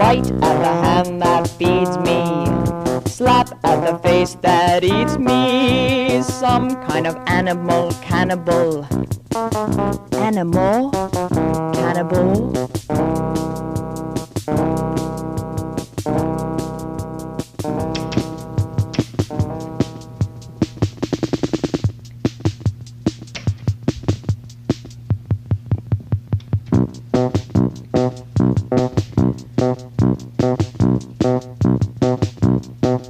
bite at the hand that feeds me, slap at the face that eats me. Some kind of animal, cannibal. Animal, cannibal.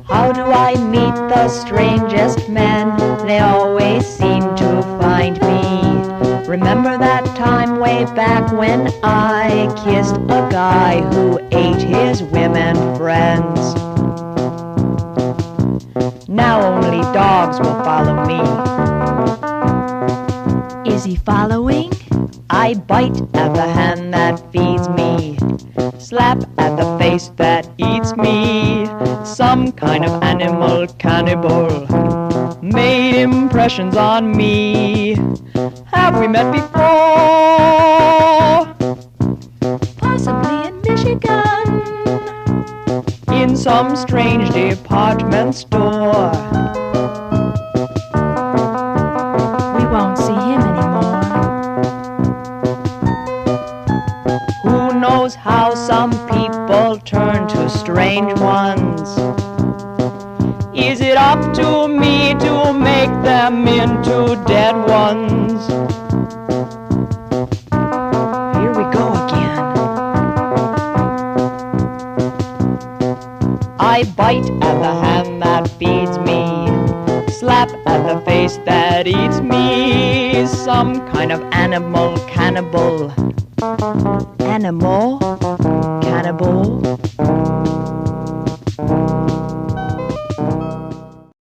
How do I meet the strangest men? They always seem to find me. Remember that time way back when I kissed a guy who ate his women friends? Now only dogs will follow me. Is he following? I bite at the hand that feeds me, slap at the face that eats me. Some kind of animal, cannibal, made impressions on me. Have we met before? Possibly in Michigan, in some strange department store. We won't see him anymore. Who knows how some people turn to strange ones? Is it up to me to make them into dead ones? Here we go again. I bite at the hand that feeds me, slap at the face that eats me. Some kind of animal, cannibal. Animal, cannibal.